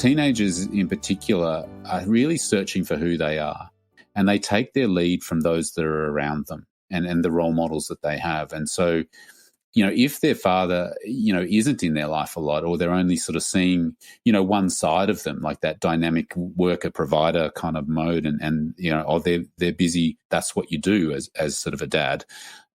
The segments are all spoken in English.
teenagers in particular are really searching for who they are, and they take their lead from those that are around them and the role models that they have. And so, if their father, isn't in their life a lot, or they're only sort of seeing, one side of them, like that dynamic worker provider kind of mode, and they're busy, that's what you do as sort of a dad.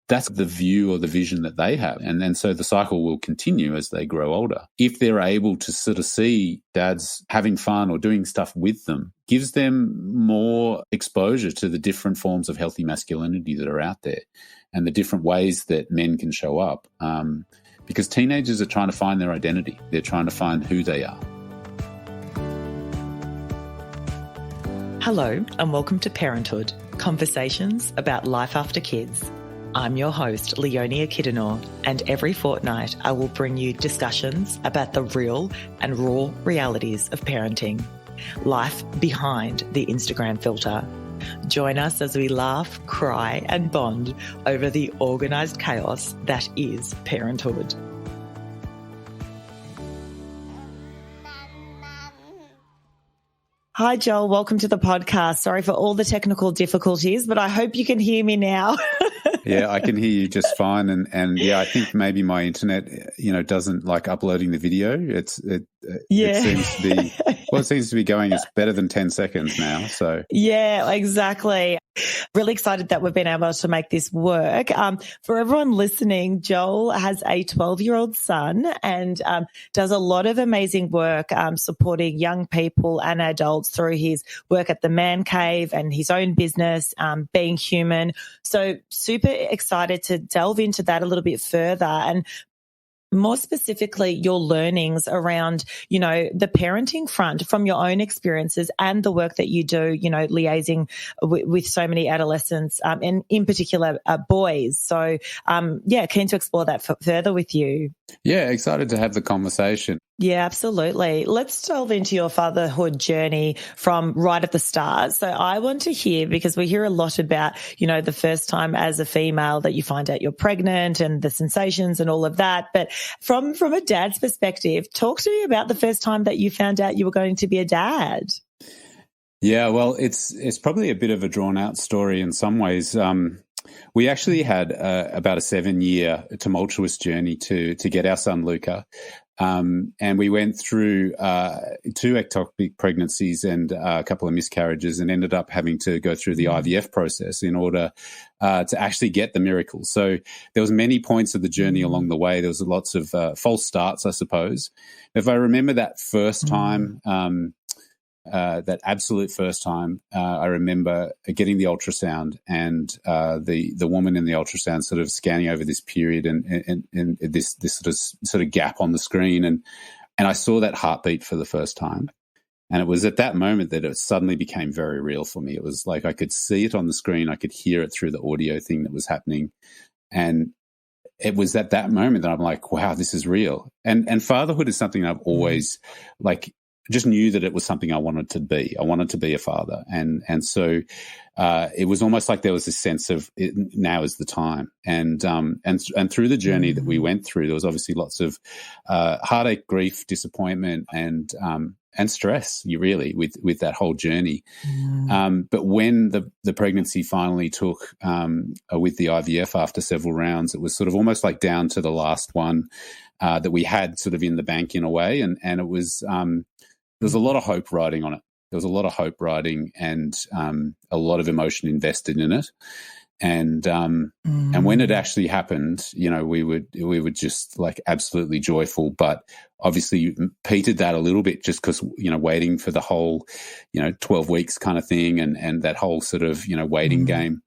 That's the view or the vision that they have. And so the cycle will continue as they grow older. If they're able to sort of see dads having fun or doing stuff with them, gives them more exposure to the different forms of healthy masculinity that are out there and the different ways that men can show up. Because teenagers are trying to find their identity. They're trying to find who they are. Hello and welcome to Parenthood, conversations about life after kids. I'm your host, Leonia Kiddenor, and every fortnight I will bring you discussions about the real and raw realities of parenting, life behind the Instagram filter. Join us as we laugh, cry, and bond over the organised chaos that is parenthood. Hi, Joel. Welcome to the podcast. Sorry for all the technical difficulties, but I hope you can hear me now. Yeah, I can hear you just fine. And yeah, I think maybe my internet, doesn't like uploading the video. It seems to be, it seems to be going, it's better than 10 seconds now. So yeah, exactly. Really excited that we've been able to make this work. For everyone listening, Joel has a 12-year-old son and does a lot of amazing work supporting young people and adults through his work at the Man Cave and his own business, Being Human. So super excited to delve into that a little bit further and more specifically, your learnings around, the parenting front from your own experiences and the work that you do, liaising with so many adolescents and in particular boys. So, keen to explore that further with you. Yeah, excited to have the conversation. Yeah, absolutely. Let's delve into your fatherhood journey from right at the start. So I want to hear, because we hear a lot about, the first time as a female that you find out you're pregnant and the sensations and all of that. But from a dad's perspective, talk to me about the first time that you found out you were going to be a dad. Yeah, well, it's probably a bit of a drawn out story in some ways. We actually had about a 7-year tumultuous journey to get our son Luca. And we went through 2 ectopic pregnancies and a couple of miscarriages and ended up having to go through the IVF process in order to actually get the miracle. So there was many points of the journey along the way. There was lots of false starts, I suppose. If I remember that first time, that absolute first time, I remember getting the ultrasound and the woman in the ultrasound sort of scanning over this period and this sort of gap on the screen, and I saw that heartbeat for the first time, and it was at that moment that it suddenly became very real for me. It was like I could see it on the screen, I could hear it through the audio thing that was happening, and it was at that moment that I'm like, wow, this is real. And fatherhood is something I've always just knew that it was something I wanted to be. I wanted to be a father. And so it was almost like there was this sense of now is the time. And through the journey that we went through, there was obviously lots of heartache, grief, disappointment, and stress, really, with that whole journey. But when the pregnancy finally took with the IVF after several rounds, it was sort of almost like down to the last one that we had sort of in the bank in a way. And it was there was a lot of hope riding on it. There was a lot of hope riding and a lot of emotion invested in it. And when it actually happened, we were just like absolutely joyful, but obviously petered that a little bit just because, waiting for the whole, 12 weeks kind of thing and that whole sort of, waiting game.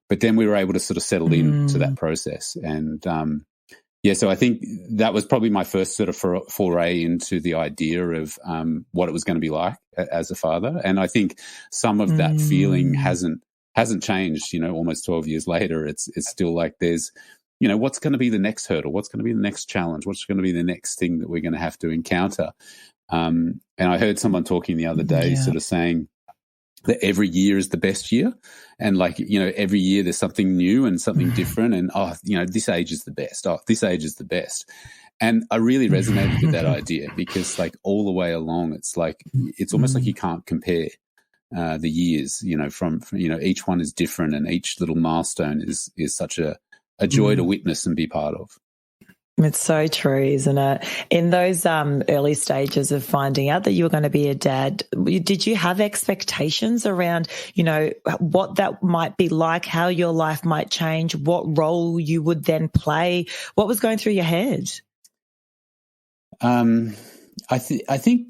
But then we were able to sort of settle into that process. And so I think that was probably my first sort of foray into the idea of what it was going to be like as a father. And I think some of that feeling hasn't changed, almost 12 years later. It's still like there's, what's going to be the next hurdle? What's going to be the next challenge? What's going to be the next thing that we're going to have to encounter? And I heard someone talking the other day sort of saying that every year is the best year. And every year there's something new and something different. And, this age is the best. Oh, this age is the best. And I really resonated with that idea because, like, all the way along, it's like it's almost like you can't compare the years. From each one is different, and each little milestone is such a joy to witness and be part of. It's so true, isn't it? In those early stages of finding out that you were going to be a dad, did you have expectations around, what that might be like, how your life might change, what role you would then play? What was going through your head? I think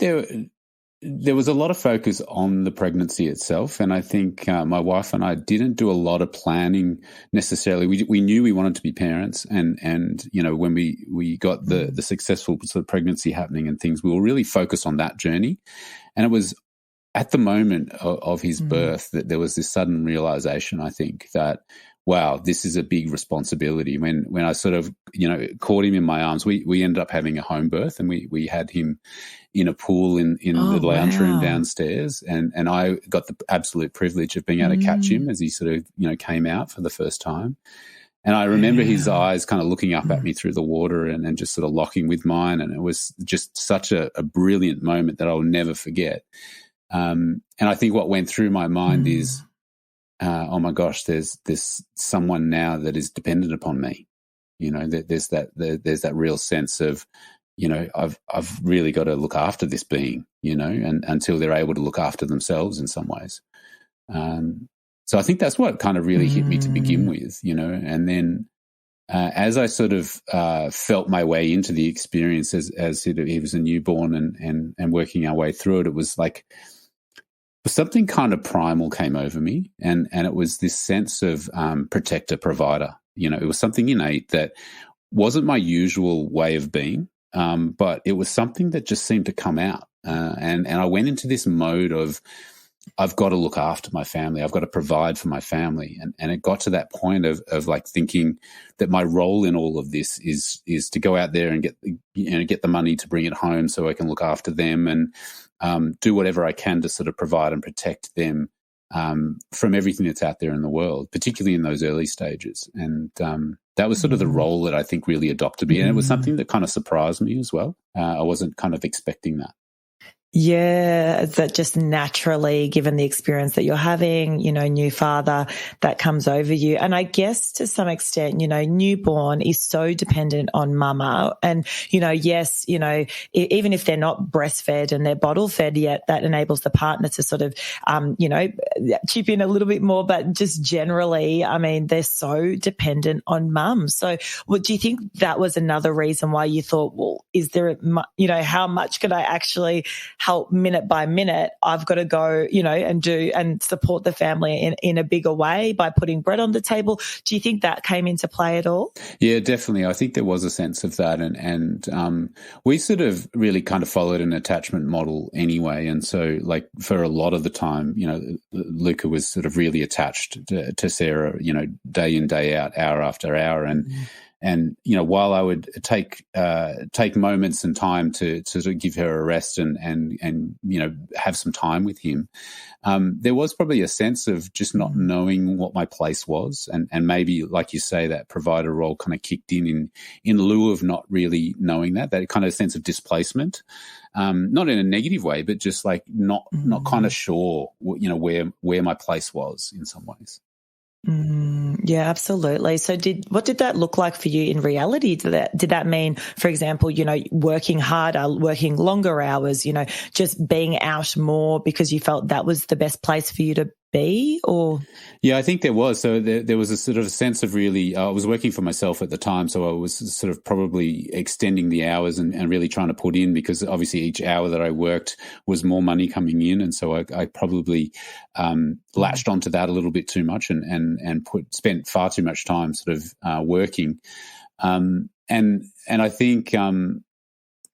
there was a lot of focus on the pregnancy itself, and I think my wife and I didn't do a lot of planning necessarily. We knew we wanted to be parents, and when we got the successful sort of pregnancy happening and things, we were really focused on that journey. And it was at the moment of his birth that there was this sudden realization, I think, that wow, this is a big responsibility. When I sort of caught him in my arms, we ended up having a home birth, and we had him in a pool in the lounge room downstairs, and I got the absolute privilege of being able to catch him as he sort of came out for the first time. And I remember his eyes kind of looking up at me through the water and just sort of locking with mine, and it was just such a brilliant moment that I'll never forget. And I think what went through my mind is, oh my gosh, there's someone now that is dependent upon me. There's that real sense of, I've really got to look after this being, and until they're able to look after themselves in some ways. So I think that's what kind of really hit me to begin with, and then as I sort of felt my way into the experience as he was a newborn and working our way through it, it was like something kind of primal came over me, and it was this sense of protector, provider. It was something innate that wasn't my usual way of being. But it was something that just seemed to come out. And I went into this mode of, I've got to look after my family. I've got to provide for my family. And it got to that point of like thinking that my role in all of this is to go out there and get the money to bring it home so I can look after them and do whatever I can to sort of provide and protect them from everything that's out there in the world, particularly in those early stages. And that was sort of the role that I think really adopted me. And it was something that kind of surprised me as well. I wasn't kind of expecting that. Yeah, that just naturally, given the experience that you're having, new father, that comes over you. And I guess to some extent, newborn is so dependent on mama. And, yes, even if they're not breastfed and they're bottle fed yet, that enables the partner to sort of, chip in a little bit more. But just generally, I mean, they're so dependent on mum. So do you think that was another reason why you thought, well, is there, how much could I actually help minute by minute? I've got to go, and do and support the family in a bigger way by putting bread on the table. Do you think that came into play at all? Yeah, definitely. I think there was a sense of that. And we sort of really kind of followed an attachment model anyway. And so like for a lot of the time, Luca was sort of really attached to Sarah, day in, day out, hour after hour. And while I would take moments and time to sort of give her a rest and have some time with him, there was probably a sense of just not knowing what my place was, and maybe, like you say, that provider role kind of kicked in lieu of not really knowing that kind of sense of displacement, not in a negative way, but just like not kind of sure, where my place was in some ways. Yeah, absolutely. So what did that look like for you in reality? Did that mean, for example, working harder, working longer hours, just being out more because you felt that was the best place for you to be? Or yeah, I think there was. So there was a sort of a sense of really, I was working for myself at the time, so I was sort of probably extending the hours and really trying to put in, because obviously each hour that I worked was more money coming in, and so I probably latched onto that a little bit too much and spent far too much time sort of working, and I think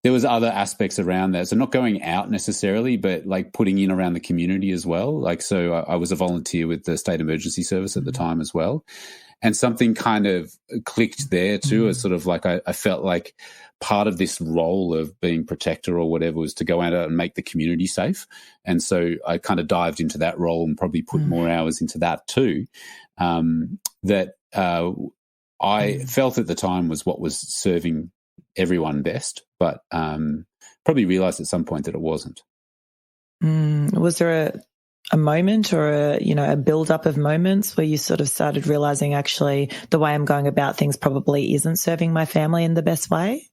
there was other aspects around that. So not going out necessarily, but like putting in around the community as well. Like, so I was a volunteer with the State Emergency Service at the time as well. And something kind of clicked there too, as sort of like I felt like part of this role of being protector or whatever was to go out and make the community safe. And so I kind of dived into that role and probably put more hours into that too. That I felt at the time was what was serving everyone best, but probably realized at some point that it wasn't. Was there a moment or a build-up of moments where you sort of started realizing, actually, the way I'm going about things probably isn't serving my family in the best way?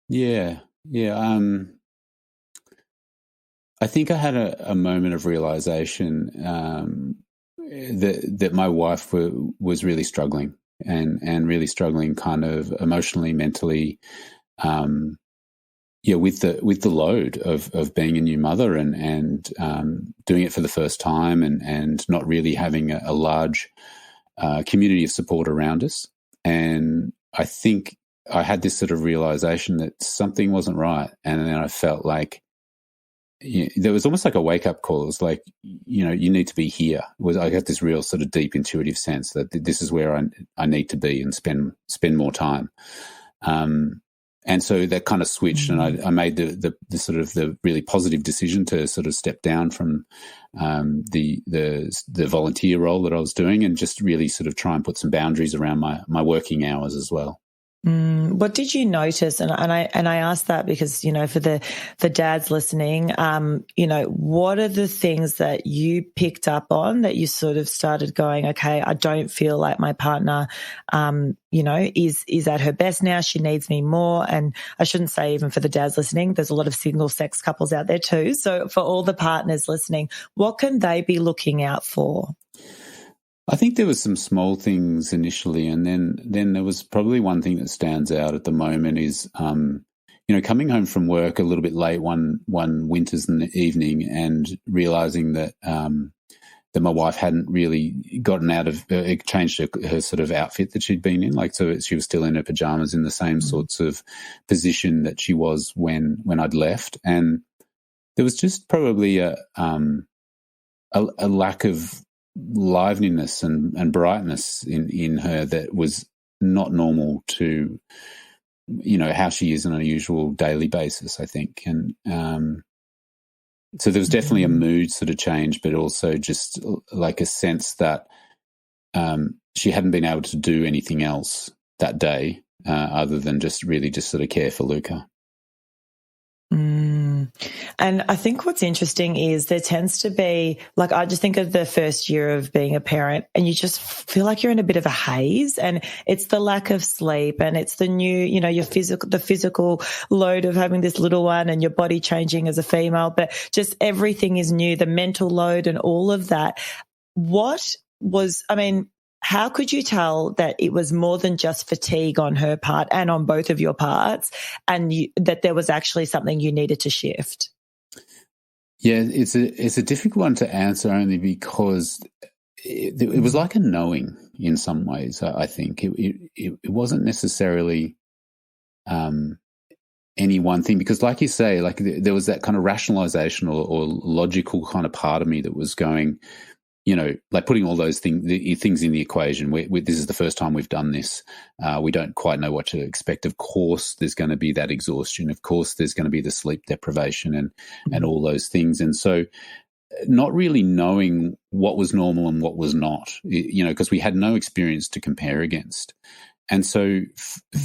Yeah. I think I had a moment of realization that my wife was really struggling and really struggling kind of emotionally, mentally, with the load of being a new mother and doing it for the first time and not really having a large community of support around us. And I think I had this sort of realization that something wasn't right. And then I felt like there was almost like a wake-up call. It was like, you need to be here. I got this real sort of deep intuitive sense that this is where I need to be and spend more time. And so that kind of switched, and I made the sort of the really positive decision to sort of step down from the volunteer role that I was doing, and just really sort of try and put some boundaries around my working hours as well. What did you notice? And I asked that because, for the dads listening, what are the things that you picked up on that you sort of started going, okay, I don't feel like my partner, is at her best now. She needs me more. And I shouldn't say even for the dads listening, there's a lot of single sex couples out there too. So for all the partners listening, what can they be looking out for? I think there was some small things initially, and then there was probably one thing that stands out at the moment is, coming home from work a little bit late one winter's evening and realizing that that my wife hadn't really gotten out of changed her sort of outfit that she'd been in, so she was still in her pajamas in the same sorts of position that she was when I'd left, and there was just probably a lack of liveliness and brightness in her that was not normal to how she is on a usual daily basis, I think. And so there was definitely a mood sort of change, but also just like a sense that she hadn't been able to do anything else that day other than just sort of care for Luca. And I think what's interesting is there tends to be, I just think of the first year of being a parent and you just feel like you're in a bit of a haze, and it's the lack of sleep and it's the new, your physical load of having this little one and your body changing as a female, but just everything is new, the mental load and all of that. How could you tell that it was more than just fatigue on her part and on both of your parts, and that there was actually something you needed to shift? Yeah, it's a difficult one to answer, only because it was like a knowing in some ways. I think it wasn't necessarily any one thing, because, like you say, there was that kind of rationalization or logical kind of part of me that was going, putting all those things in the equation. This is the first time we've done this. We don't quite know what to expect. Of course, there's going to be that exhaustion. Of course, there's going to be the sleep deprivation and all those things. And so not really knowing what was normal and what was not, because we had no experience to compare against. And so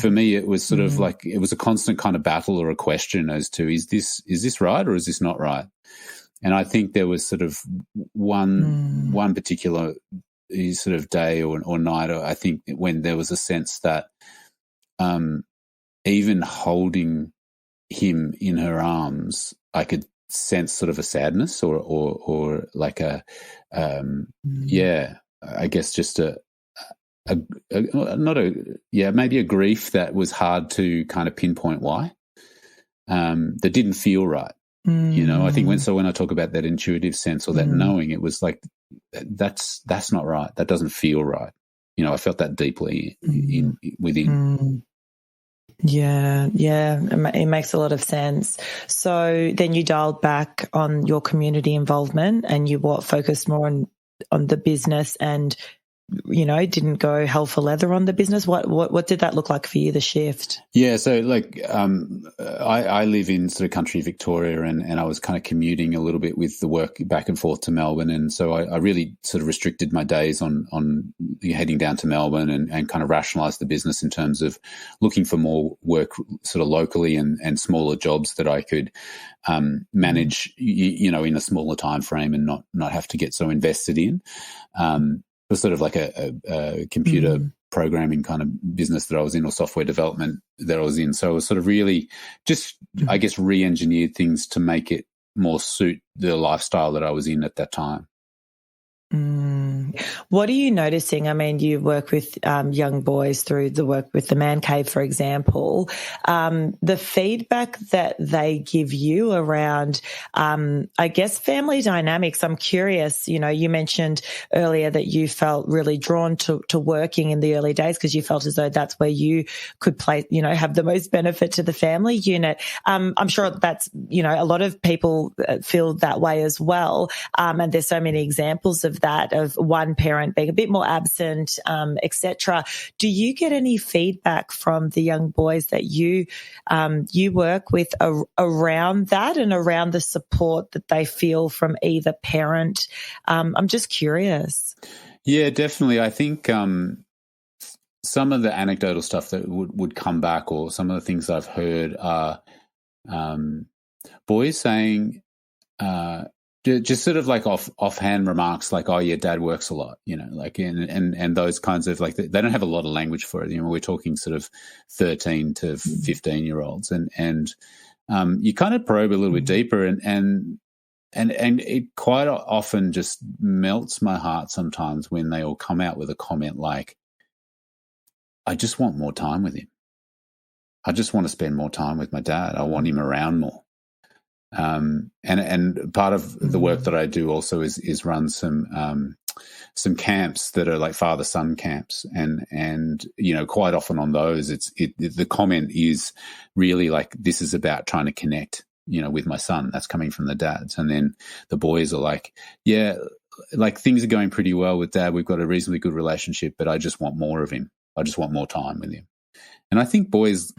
for me, it was sort of like it was a constant kind of battle or a question as to, is this right or is this not right? And I think there was sort of one particular sort of day or night, I think, when there was a sense that even holding him in her arms, I could sense sort of a sadness or like I guess just maybe a grief that was hard to kind of pinpoint why, that didn't feel right. I think when I talk about that intuitive sense or that knowing, it was like, that's not right. That doesn't feel right. I felt that deeply within. Yeah. It makes a lot of sense. So then you dialed back on your community involvement and you focused more on the business and didn't go hell for leather on the business? What did that look like for you, the shift? Yeah, so I live in sort of country Victoria, and I was kind of commuting a little bit with the work back and forth to Melbourne, and so I really sort of restricted my days on heading down to Melbourne and kind of rationalised the business in terms of looking for more work sort of locally and smaller jobs that I could manage, in a smaller time frame and not have to get so invested in. It was sort of like a computer programming kind of business that I was in, or software development that I was in. So I was sort of really just, I guess, re-engineered things to make it more suit the lifestyle that I was in at that time. What are you noticing? I mean, you work with young boys through the work with the Man Cave, for example. The feedback that they give you around, I guess, family dynamics. I'm curious, you mentioned earlier that you felt really drawn to working in the early days because you felt as though that's where you could play, have the most benefit to the family unit. I'm sure that's, a lot of people feel that way as well. And there's so many examples of that, of one parent being a bit more absent, etc. Do you get any feedback from the young boys that you work with around that and around the support that they feel from either parent? I'm just curious. Yeah, definitely. I think some of the anecdotal stuff that would come back, or some of the things I've heard, are boys saying, just sort of like offhand remarks like, "Oh yeah, Dad works a lot," and those kinds of, like, they don't have a lot of language for it. We're talking sort of 13 to 15-year-olds, and you kind of probe a little bit deeper, and it quite often just melts my heart sometimes when they all come out with a comment like, "I just want more time with him. I just want to spend more time with my dad. I want him around more." And part of the work that I do also is run some camps that are like father-son camps, and quite often on those, the comment is really like, "This is about trying to connect, with my son." That's coming from the dads, and then the boys are like, "Yeah, like things are going pretty well with Dad. We've got a reasonably good relationship, but I just want more of him. I just want more time with him." And I think boys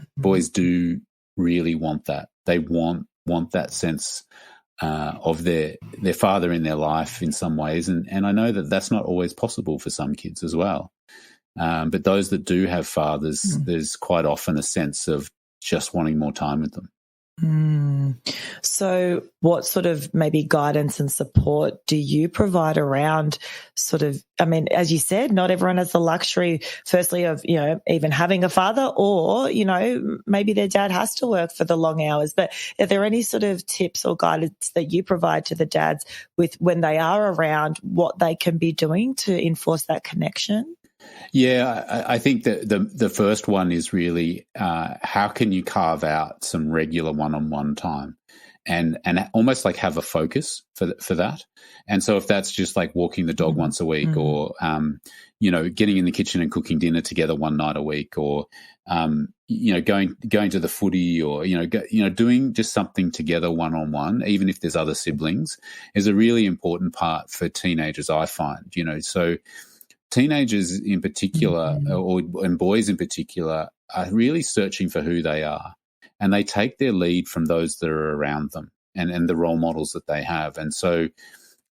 do really want that. They want that sense of their father in their life in some ways, and I know that that's not always possible for some kids as well. But those that do have fathers, there's quite often a sense of just wanting more time with them. So what sort of maybe guidance and support do you provide around sort of, I mean, as you said, not everyone has the luxury, firstly, of, even having a father, or, maybe their dad has to work for the long hours. But are there any sort of tips or guidance that you provide to the dads with when they are around, what they can be doing to enforce that connection? Yeah, I think that the first one is really how can you carve out some regular one-on-one time and almost like have a focus for that. And so if that's just like walking the dog once a week, or getting in the kitchen and cooking dinner together one night a week, or going to the footy, or doing just something together one-on-one, even if there's other siblings, is a really important part for teenagers, I find. So teenagers in particular, and boys in particular, are really searching for who they are, and they take their lead from those that are around them and the role models that they have. And so,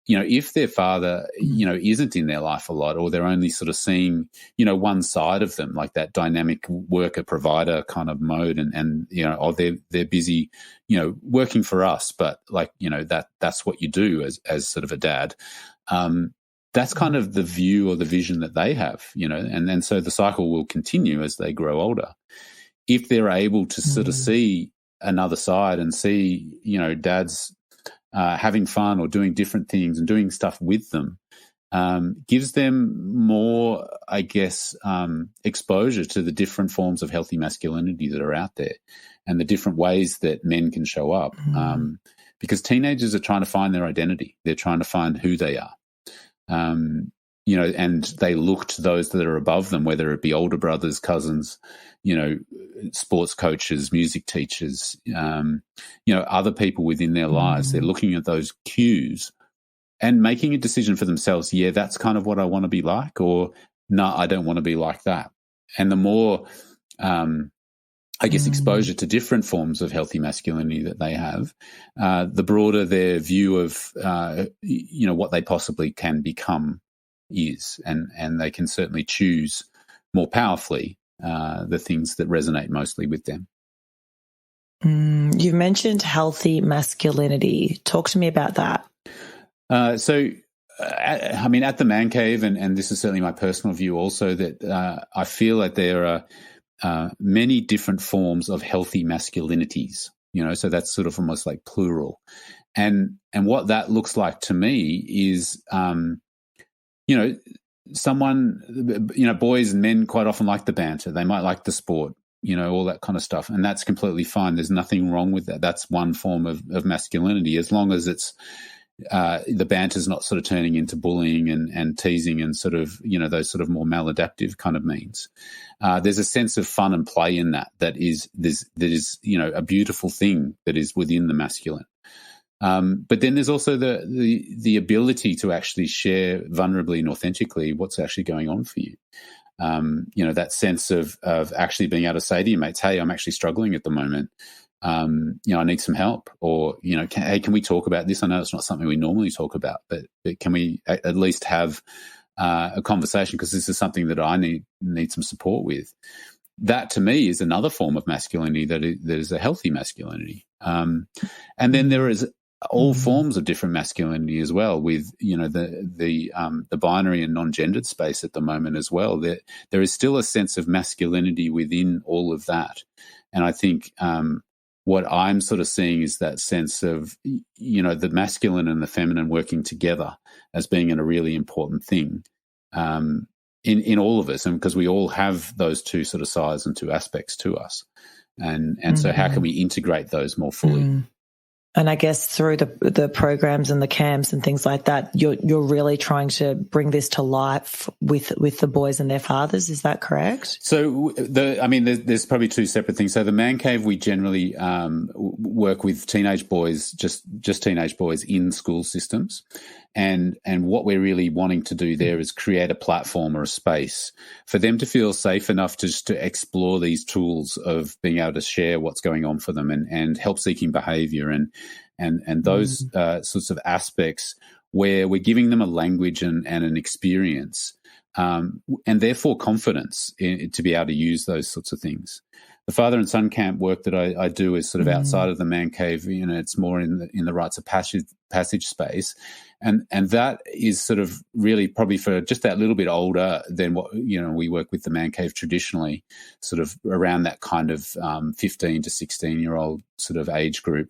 if their father, isn't in their life a lot, or they're only sort of seeing, one side of them, like that dynamic worker provider kind of mode, and they're busy, working for us, but like, that's what you do as sort of a dad. That's kind of the view or the vision that they have, and then so the cycle will continue as they grow older. If they're able to sort of see another side and see, dads having fun or doing different things and doing stuff with them, gives them more, I guess, exposure to the different forms of healthy masculinity that are out there, and the different ways that men can show up. Because teenagers are trying to find their identity. They're trying to find who they are. And they look to those that are above them, whether it be older brothers, cousins, sports coaches, music teachers, other people within their lives. They're looking at those cues and making a decision for themselves. Yeah, that's kind of what I want to be like, or no, I don't want to be like that. And the more, I guess, exposure to different forms of healthy masculinity that they have, the broader their view of, what they possibly can become is, and they can certainly choose more powerfully the things that resonate mostly with them. You mentioned healthy masculinity. Talk to me about that. At the Man Cave, and this is certainly my personal view also, that I feel that there are many different forms of healthy masculinities, so that's sort of almost like plural. And what that looks like to me is, boys and men quite often like the banter. They might like the sport, all that kind of stuff. And that's completely fine. There's nothing wrong with that. That's one form of masculinity, as long as it's, the banter's not sort of turning into bullying and teasing and sort of, those sort of more maladaptive kind of means. There's a sense of fun and play in that is a beautiful thing that is within the masculine. But then there's also the ability to actually share vulnerably and authentically what's actually going on for you. That sense of actually being able to say to your mates, hey, I'm actually struggling at the moment. I need some help, or, hey, can we talk about this? I know it's not something we normally talk about, but can we at least have a conversation, because this is something that I need some support with. That to me is another form of masculinity that is a healthy masculinity. And then there is all forms of different masculinity as well, with the binary and non-gendered space at the moment as well. There is still a sense of masculinity within all of that, and I think what I'm sort of seeing is that sense of the masculine and the feminine working together as being a really important thing in all of us, and because we all have those two sort of sides and two aspects to us, and so how can we integrate those more fully? And I guess through the programs and the camps and things like that, you're really trying to bring this to life with the boys and their fathers. Is that correct? So there's probably two separate things. So the Man Cave, we generally work with teenage boys, just teenage boys in school systems. And what we're really wanting to do there is create a platform or a space for them to feel safe enough to explore these tools of being able to share what's going on for them, and help-seeking behaviour and those sorts of aspects where we're giving them a language and an experience, and therefore confidence to be able to use those sorts of things. The father and son camp work that I do is sort of outside of the Man Cave. It's more in the rites of passage space, and that is sort of really probably for just that little bit older than what we work with the Man Cave traditionally, sort of around that kind of 15 to 16-year-old sort of age group.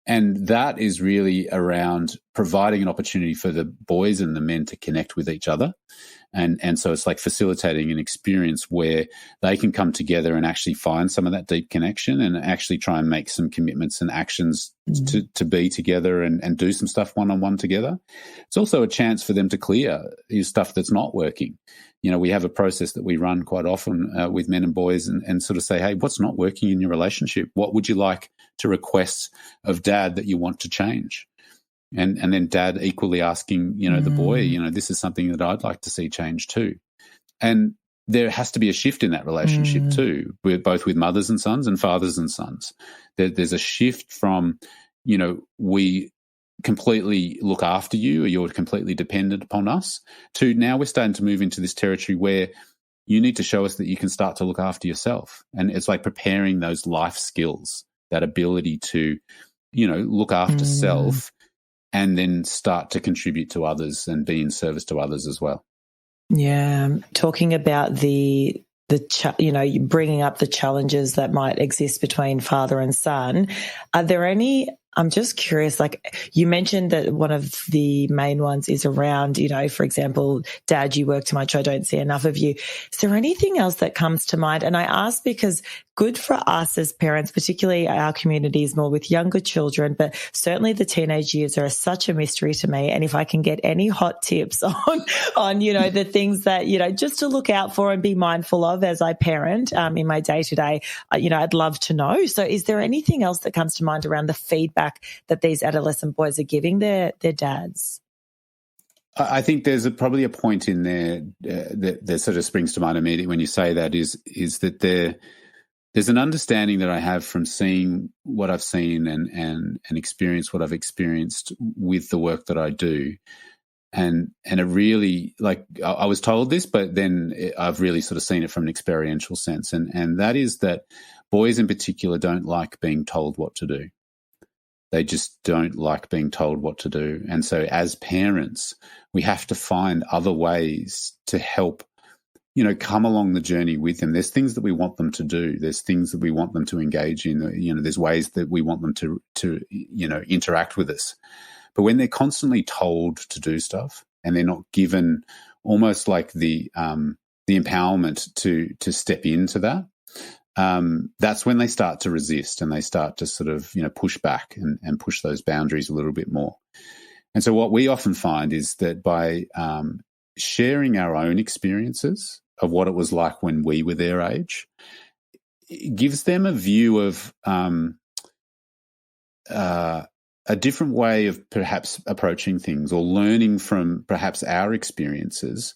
And that is really around providing an opportunity for the boys and the men to connect with each other. And so it's like facilitating an experience where they can come together and actually find some of that deep connection, and actually try and make some commitments and actions to be together and do some stuff one-on-one together. It's also a chance for them to clear stuff that's not working. We have a process that we run quite often with men and boys, and sort of say, hey, what's not working in your relationship? What would you like to request of dad that you want to change? And then dad equally asking, the boy, this is something that I'd like to see change too. And there has to be a shift in that relationship too, both with mothers and sons and fathers and sons. There's a shift from, we completely look after you, or you're completely dependent upon us, to now we're starting to move into this territory where you need to show us that you can start to look after yourself. And it's like preparing those life skills, that ability to, look after self, and then start to contribute to others and be in service to others as well. Yeah, talking about bringing up the challenges that might exist between father and son. Are there any? I'm just curious, like you mentioned that one of the main ones is around, for example, Dad, you work too much, I don't see enough of you. Is there anything else that comes to mind? And I ask because good for us as parents, particularly our communities more with younger children, but certainly the teenage years are such a mystery to me. And if I can get any hot tips on the things that, just to look out for and be mindful of as I parent in my day-to-day, I'd love to know. So is there anything else that comes to mind around the feedback pushback that these adolescent boys are giving their dads? I think there's probably a point in there that sort of springs to mind immediately when you say that is that there's an understanding that I have from seeing what I've seen and experience what I've experienced with the work that I do. And it really, like, I was told this, but then I've really sort of seen it from an experiential sense. And that is that boys in particular don't like being told what to do. They just don't like being told what to do. And so as parents, we have to find other ways to help, come along the journey with them. There's things that we want them to do. There's things that we want them to engage in. There's ways that we want them to interact with us. But when they're constantly told to do stuff and they're not given almost like the empowerment to step into that, that's when they start to resist and they start to sort of, push back and push those boundaries a little bit more. And so what we often find is that by sharing our own experiences of what it was like when we were their age, it gives them a view of a different way of perhaps approaching things or learning from perhaps our experiences.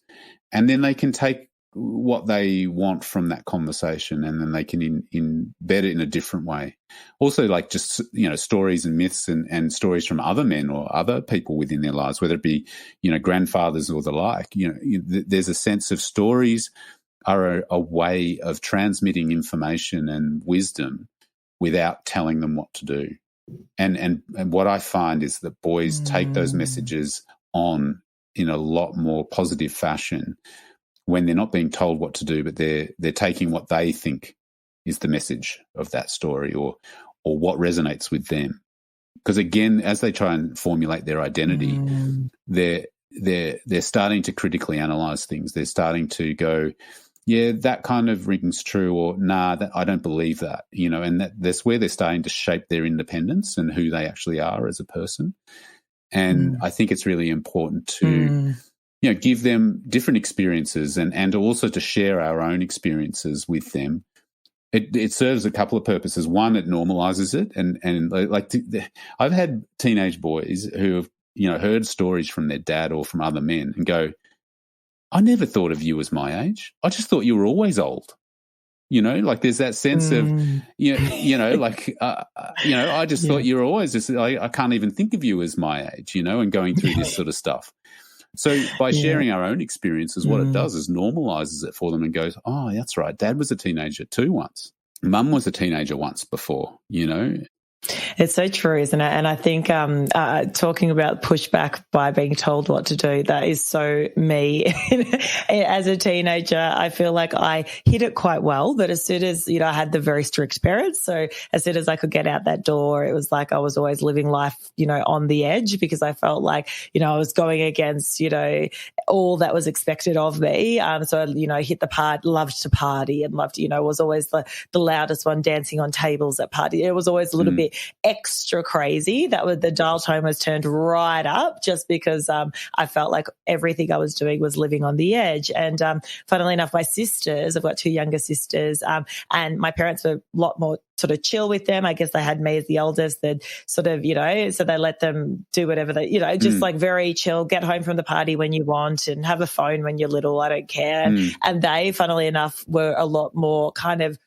And then they can take what they want from that conversation and then they can embed it in a different way. Also, like just, stories and myths and stories from other men or other people within their lives, whether it be, grandfathers or the like, there's a sense of stories are a way of transmitting information and wisdom without telling them what to do. And what I find is that boys take those messages on in a lot more positive fashion when they're not being told what to do, but they're taking what they think is the message of that story or what resonates with them. Because again, as they try and formulate their identity, they're starting to critically analyze things. They're starting to go, yeah, that kind of rings true, or nah, I don't believe that, and that's where they're starting to shape their independence and who they actually are as a person. And I think it's really important to, give them different experiences and also to share our own experiences with them. It serves a couple of purposes. One, it normalizes it. And like I've had teenage boys who have, heard stories from their dad or from other men and go, I never thought of you as my age. I just thought you were always old. Like there's that sense of, I just thought you were always just, I can't even think of you as my age, and going through this sort of stuff. So by sharing our own experiences, what it does is normalizes it for them and goes, oh, that's right. Dad was a teenager too once. Mum was a teenager once before, It's so true, isn't it? And I think talking about pushback by being told what to do, that is so me. As a teenager, I feel like I hid it quite well, but as soon as, I had the very strict parents, so as soon as I could get out that door, it was like I was always living life, on the edge because I felt like, I was going against, all that was expected of me. So, hit the part, loved to party and loved, was always the loudest one dancing on tables at parties. It was always a little bit extra crazy. The dial tone was turned right up just because I felt like everything I was doing was living on the edge. And funnily enough, my sisters, I've got two younger sisters, and my parents were a lot more sort of chill with them. I guess they had me as the eldest. They'd sort of, so they let them do whatever they, just like very chill, get home from the party when you want and have a phone when you're little. I don't care. And they, funnily enough, were a lot more kind of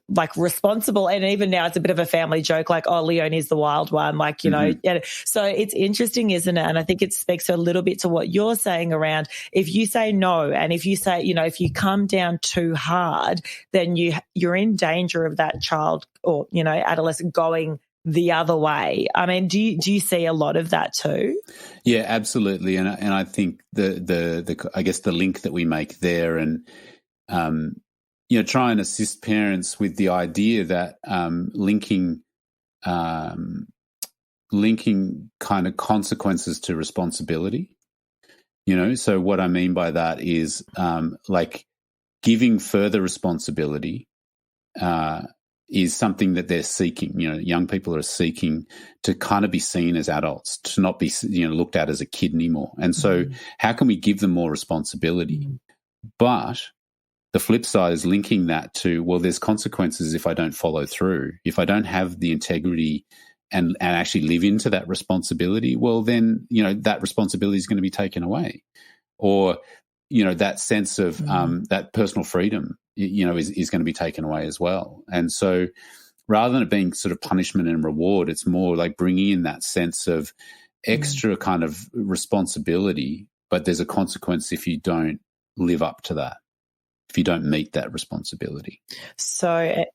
like responsible. And even now it's a bit of a family joke, like, oh, Leonie's the wild one, like, so it's interesting, isn't it? And I think it speaks a little bit to what you're saying around if you say no and if you say, if you come down too hard, then you're in danger of that child or, adolescent going the other way. I mean, do you see a lot of that too? Yeah, absolutely. And I think the I guess the link that we make there and, try and assist parents with the idea that linking kind of consequences to responsibility. So what I mean by that is like giving further responsibility is something that they're seeking. Young people are seeking to kind of be seen as adults, to not be looked at as a kid anymore. And so how can we give them more responsibility? But the flip side is linking that to, well, there's consequences if I don't follow through, if I don't have the integrity and actually live into that responsibility, well, then, that responsibility is going to be taken away. Or, that sense of that personal freedom, is going to be taken away as well. And so rather than it being sort of punishment and reward, it's more like bringing in that sense of extra kind of responsibility, but there's a consequence if you don't live up to that, if you don't meet that responsibility. So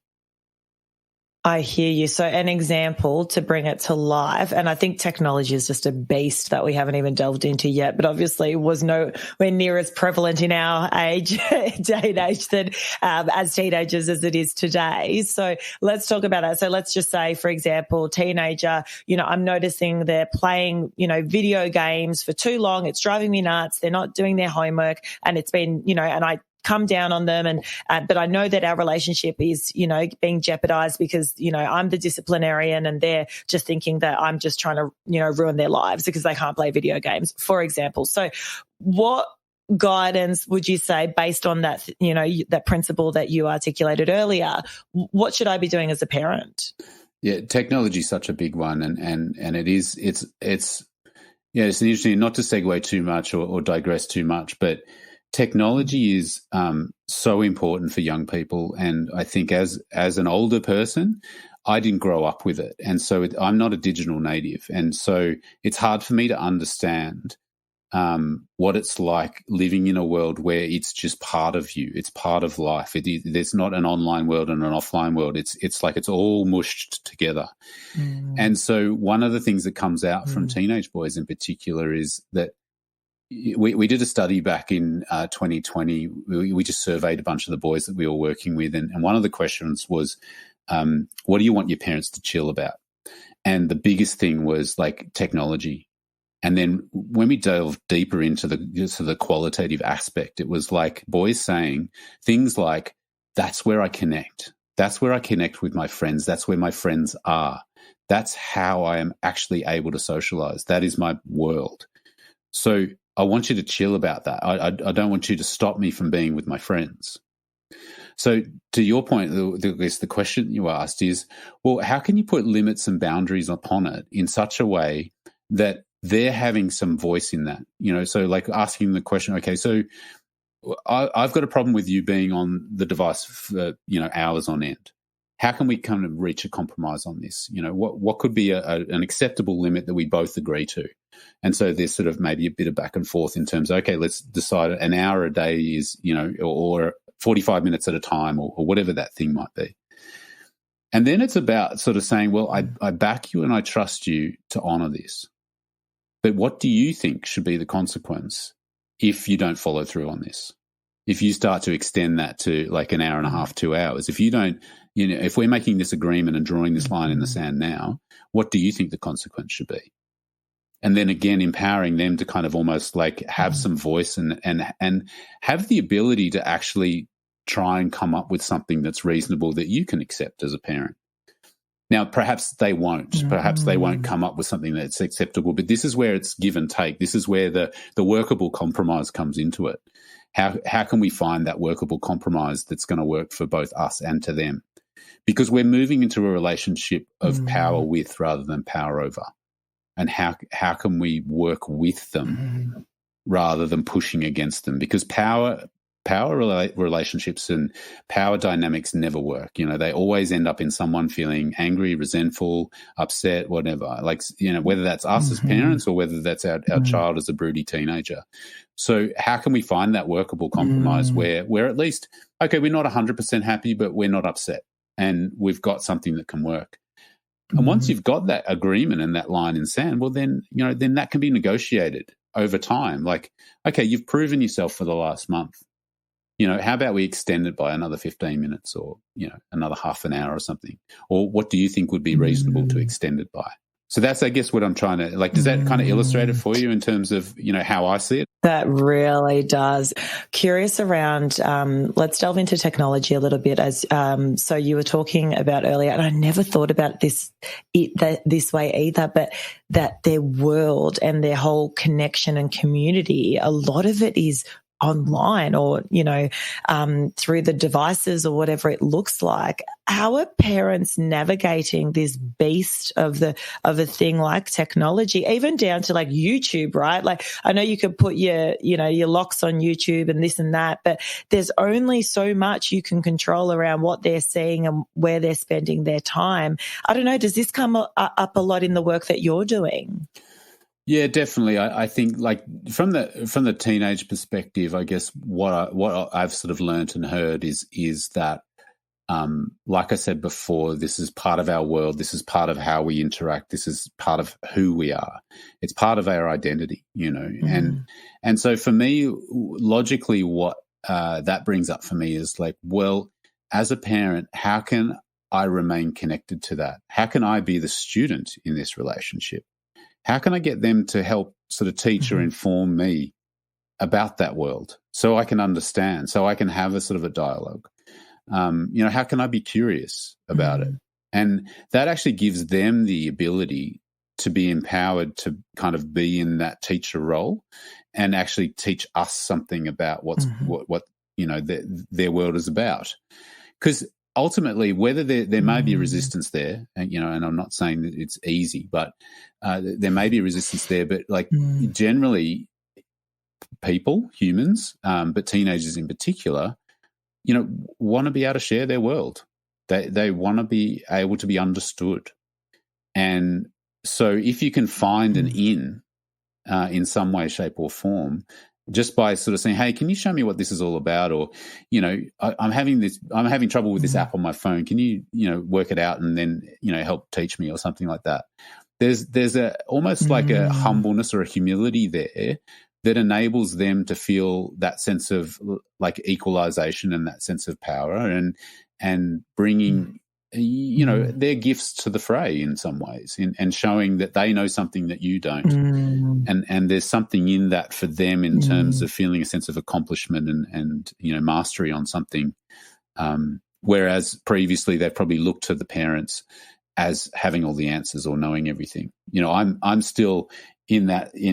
I hear you. So an example to bring it to life, and I think technology is just a beast that we haven't even delved into yet, but obviously was nowhere near as prevalent in our day and age than as teenagers as it is today. So let's talk about it. So let's just say, for example, teenager, I'm noticing they're playing, video games for too long. It's driving me nuts. They're not doing their homework, and it's been, and I come down on them, but I know that our relationship is, being jeopardized because, I'm the disciplinarian and they're just thinking that I'm just trying to, ruin their lives because they can't play video games, for example. So what guidance would you say based on that, that principle that you articulated earlier? What should I be doing as a parent? Yeah, technology is such a big one, and it's interesting, not to segue too much or digress too much, but technology is so important for young people. And I think as an older person, I didn't grow up with it. And so I'm not a digital native. And so it's hard for me to understand what it's like living in a world where it's just part of you. It's part of life. There's not an online world and an offline world. It's like it's all mushed together. And so one of the things that comes out from teenage boys in particular is that we did a study back in 2020. We just surveyed a bunch of the boys that we were working with. And one of the questions was, what do you want your parents to chill about? And the biggest thing was like technology. And then when we delved deeper into the qualitative aspect, it was like boys saying things like, that's where I connect. That's where I connect with my friends. That's where my friends are. That's how I am actually able to socialize. That is my world. So I want you to chill about that. I don't want you to stop me from being with my friends. So to your point, the question you asked is, well, how can you put limits and boundaries upon it in such a way that they're having some voice in that? So like asking the question, okay, so I've got a problem with you being on the device for, hours on end. How can we kind of reach a compromise on this? What could be an acceptable limit that we both agree to? And so there's sort of maybe a bit of back and forth in terms of, okay, let's decide an hour a day is, or 45 minutes at a time or whatever that thing might be. And then it's about sort of saying, well, I back you and I trust you to honor this. But what do you think should be the consequence if you don't follow through on this? If you start to extend that to like an hour and a half, 2 hours, if you don't, if we're making this agreement and drawing this line in the sand now, what do you think the consequence should be? And then again, empowering them to kind of almost like have some voice and have the ability to actually try and come up with something that's reasonable that you can accept as a parent. Now, perhaps they won't. Perhaps they won't come up with something that's acceptable, but this is where it's give and take. This is where the workable compromise comes into it. How can we find that workable compromise that's going to work for both us and to them? Because we're moving into a relationship of power with rather than power over. And how can we work with them rather than pushing against them? Because power relationships and power dynamics never work. They always end up in someone feeling angry, resentful, upset, whatever. Like, whether that's us as parents or whether that's our child as a broody teenager. So how can we find that workable compromise where we're at least, okay, we're not 100% happy, but we're not upset and we've got something that can work. And once you've got that agreement and that line in sand, well, then that can be negotiated over time. Like, okay, you've proven yourself for the last month. How about we extend it by another 15 minutes or, another half an hour or something? Or what do you think would be reasonable to extend it by? So that's, I guess, what I'm trying to, like, does that kind of illustrate it for you in terms of, how I see it? That really does. Curious around, let's delve into technology a little bit. So you were talking about earlier, and I never thought about this way either, but that their world and their whole connection and community, a lot of it is online or, through the devices or whatever it looks like. How are parents navigating this beast of a thing like technology, even down to like YouTube, right? Like I know you could put your locks on YouTube and this and that, but there's only so much you can control around what they're seeing and where they're spending their time. I don't know, does this come up a lot in the work that you're doing? Yeah, definitely. I think, like from the teenage perspective, I guess what I've sort of learnt and heard is that, like I said before, this is part of our world. This is part of how we interact. This is part of who we are. It's part of our identity, and so for me, logically, what that brings up for me is like, well, as a parent, how can I remain connected to that? How can I be the student in this relationship? How can I get them to help sort of teach or inform me about that world so I can understand, so I can have a sort of a dialogue? How can I be curious about it? And that actually gives them the ability to be empowered to kind of be in that teacher role and actually teach us something about what their world is about. Because ultimately, whether there may be resistance there, and I'm not saying that it's easy, but there may be resistance there. But like generally, humans, but teenagers in particular, want to be able to share their world. They want to be able to be understood, and so if you can find an in some way, shape, or form, just by sort of saying, hey, can you show me what this is all about? Or, I'm having trouble with this app on my phone. Can you, work it out and then, help teach me or something like that? There's almost like a humbleness or a humility there that enables them to feel that sense of like equalization and that sense of power and bringing, their gifts to the fray in some ways and showing that they know something that you don't. And there's something in that for them in terms of feeling a sense of accomplishment and mastery on something. Whereas previously they've probably looked to the parents as having all the answers or knowing everything. I'm still in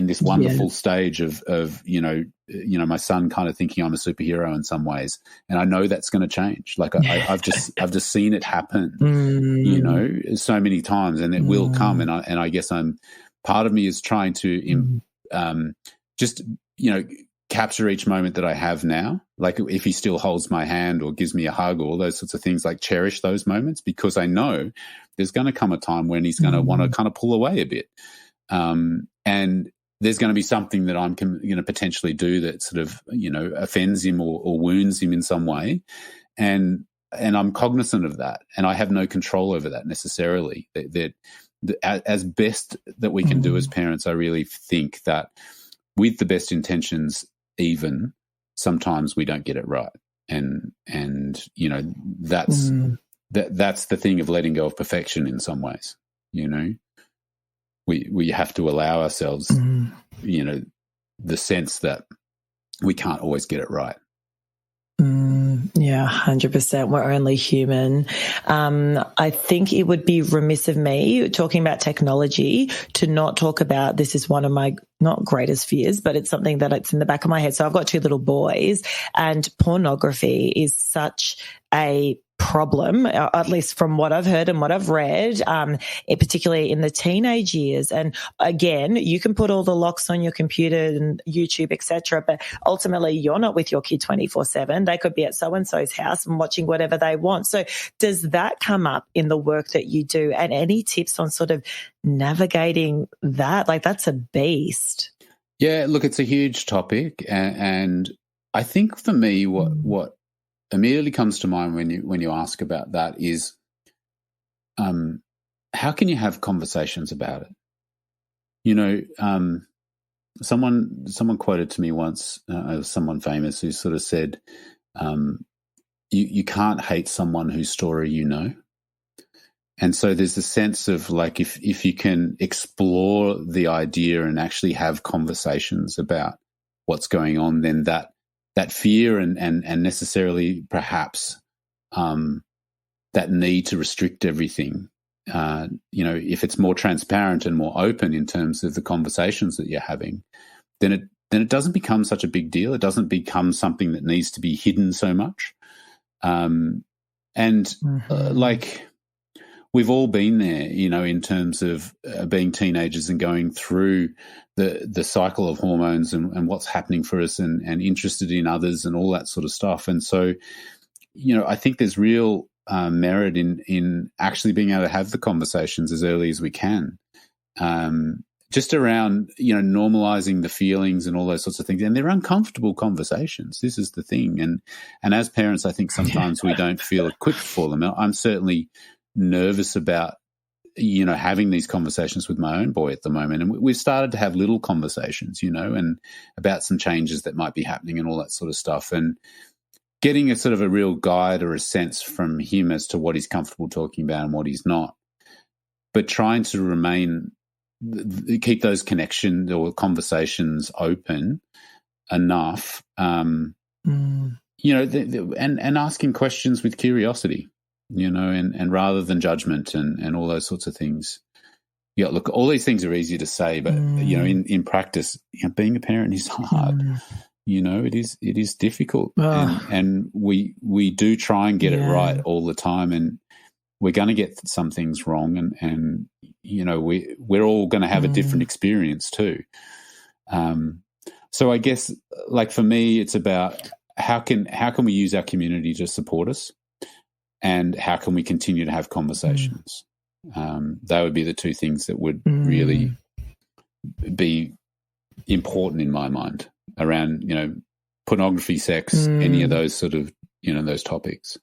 this wonderful stage of my son kind of thinking I'm a superhero in some ways, and I know that's going to change. Like I've just seen it happen, so many times, and it will come. And I guess part of me is trying to just capture each moment that I have now. Like if he still holds my hand or gives me a hug or all those sorts of things, like cherish those moments, because I know there's going to come a time when he's going to want to kind of pull away a bit. And there's going to be something that I'm going to potentially do that sort of, offends him or wounds him in some way. And I'm cognizant of that. And I have no control over that necessarily. That as best that we can do as parents, I really think that with the best intentions, even sometimes we don't get it right. And that's the thing of letting go of perfection in some ways, We have to allow ourselves, the sense that we can't always get it right. Yeah, 100%. We're only human. I think it would be remiss of me talking about technology to not talk about, this is one of my not greatest fears, but it's something that it's in the back of my head. So I've got 2 little boys, and pornography is such a problem, at least from what I've heard and what I've read, particularly in the teenage years. And again, you can put all the locks on your computer and YouTube, etc., but ultimately you're not with your kid 24/7. They could be at so-and-so's house and watching whatever they want. So does that come up in the work that you do? And any tips on sort of navigating that? Like, that's a beast. Yeah, look, it's a huge topic. And I think for me, what immediately comes to mind when you ask about that is, how can you have conversations about it? Someone quoted to me once, someone famous who sort of said, you can't hate someone whose story you know. And so there's a sense of like, if you can explore the idea and actually have conversations about what's going on, then that fear and necessarily perhaps that need to restrict everything, if it's more transparent and more open in terms of the conversations that you're having, then then it doesn't become such a big deal. It doesn't become something that needs to be hidden so much. Like, we've all been there, you know, in terms of being teenagers and going through the cycle of hormones and what's happening for us, and interested in others and all that sort of stuff. And so, you know, I think there's real merit in actually being able to have the conversations as early as we can, just around, you know, normalizing the feelings and all those sorts of things. And they're uncomfortable conversations. This is the thing. And as parents, I think sometimes we don't feel equipped for them. I'm certainly nervous about, you know, having these conversations with my own boy at the moment. And we've started to have little conversations, you know, and about some changes that might be happening and all that sort of stuff. And getting a sort of a real guide or a sense from him as to what he's comfortable talking about and what he's not. But trying to keep those connections or conversations open enough, you know, and asking questions with curiosity, you know, and rather than judgment and all those sorts of things. Yeah, look, all these things are easy to say, but, you know, in practice, you know, being a parent is hard. You know, it is difficult. And we do try and get it right all the time, and we're going to get some things wrong, and you know, we're all going to have a different experience too. So I guess, like, for me, it's about how can we use our community to support us, and how can we continue to have conversations. That would be the two things that would really be important in my mind around, you know, pornography, sex, any of those sort of, you know, those topics.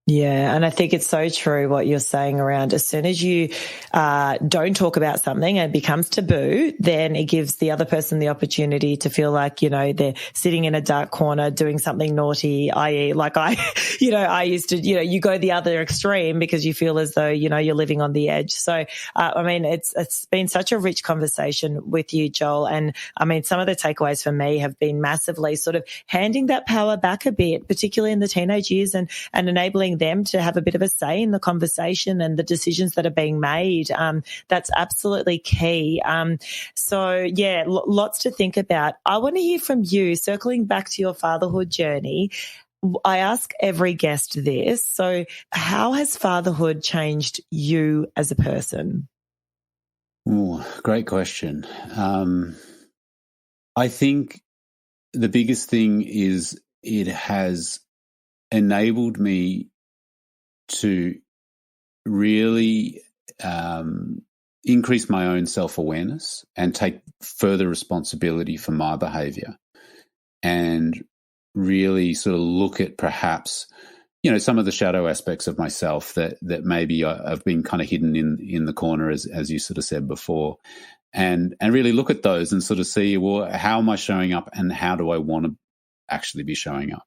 Yeah, and I think it's so true what you're saying around, as soon as you don't talk about something and it becomes taboo, then it gives the other person the opportunity to feel like, you know, they're sitting in a dark corner doing something naughty, i.e. like I used to, you know, you go the other extreme because you feel as though, you know, you're living on the edge. So, I mean, it's been such a rich conversation with you, Joel. And I mean, some of the takeaways for me have been massively sort of handing that power back a bit, particularly in the teenage years, and enabling them to have a bit of a say in the conversation and the decisions that are being made. That's absolutely key. So yeah, lots to think about. I want to hear from you, circling back to your fatherhood journey. I ask every guest this. So how has fatherhood changed you as a person? Ooh, great question. I think the biggest thing is it has enabled me to really increase my own self-awareness and take further responsibility for my behaviour, and really sort of look at perhaps, you know, some of the shadow aspects of myself that maybe I've been kind of hidden in the corner, as you sort of said before, and really look at those and sort of see, well, how am I showing up and how do I want to actually be showing up?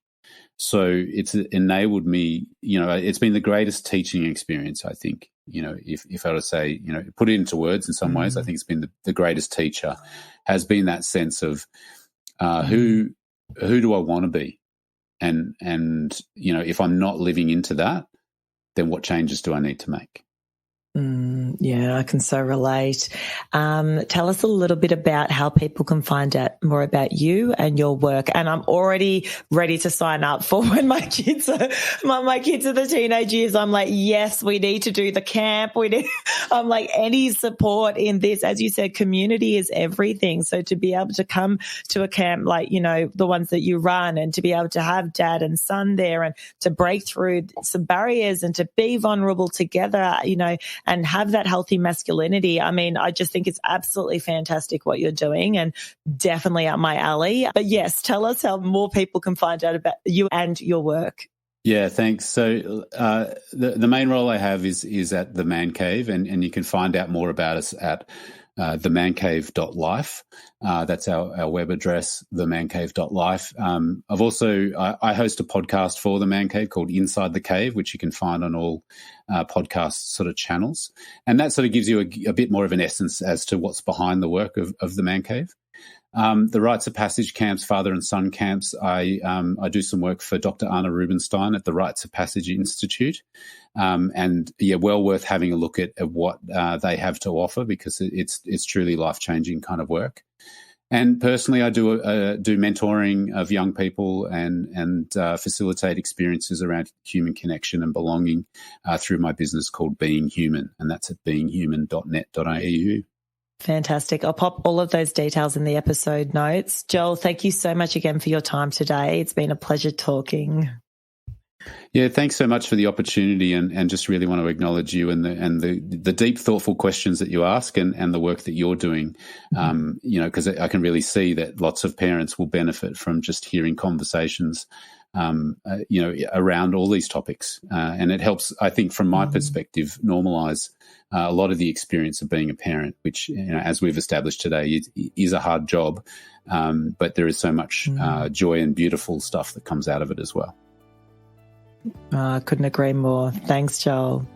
So it's enabled me, you know, it's been the greatest teaching experience, I think. You know, if I were to say, you know, put it into words in some ways, I think it's been the greatest teacher, has been that sense of who do I want to be? And, you know, if I'm not living into that, then what changes do I need to make? Yeah, I can so relate. Tell us a little bit about how people can find out more about you and your work. And I'm already ready to sign up for when my kids are the teenage years. I'm like, yes, we need to do the camp. I'm like, any support in this, as you said, community is everything. So to be able to come to a camp like, you know, the ones that you run, and to be able to have dad and son there, and to break through some barriers and to be vulnerable together, you know, and have that healthy masculinity. I mean, I just think it's absolutely fantastic what you're doing, and definitely up my alley. But yes, tell us how more people can find out about you and your work. Yeah, thanks. So the main role I have is at the Man Cave, and you can find out more about us at themancave.life. That's our web address, themancave.life. I've also, I host a podcast for the Man Cave called Inside the Cave, which you can find on all podcast sort of channels. And that sort of gives you a bit more of an essence as to what's behind the work of the Man Cave. The Rites of Passage camps, father and son camps, I do some work for Dr. Anna Rubinstein at the Rites of Passage Institute. And yeah, well worth having a look at what they have to offer, because it's truly life-changing kind of work. And personally, I do mentoring of young people and facilitate experiences around human connection and belonging through my business called Being Human, and that's at beinghuman.net.au. Fantastic. I'll pop all of those details in the episode notes. Joel, thank you so much again for your time today. It's been a pleasure talking. Yeah, thanks so much for the opportunity, and just really want to acknowledge you and the deep, thoughtful questions that you ask and the work that you're doing. Because I can really see that lots of parents will benefit from just hearing conversations, around all these topics, and it helps, I think, from my perspective, normalise a lot of the experience of being a parent, which, as we've established today, is a hard job, but there is so much joy and beautiful stuff that comes out of it as well. I couldn't agree more. Thanks, Joel.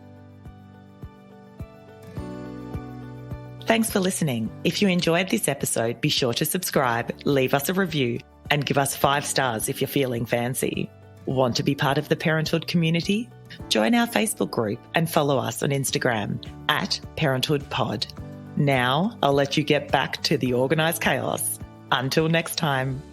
Thanks for listening. If you enjoyed this episode, be sure to subscribe, leave us a review, and give us 5 stars if you're feeling fancy. Want to be part of the parenthood community? Join our Facebook group and follow us on Instagram at parenthoodpod. Now I'll let you get back to the organised chaos. Until next time.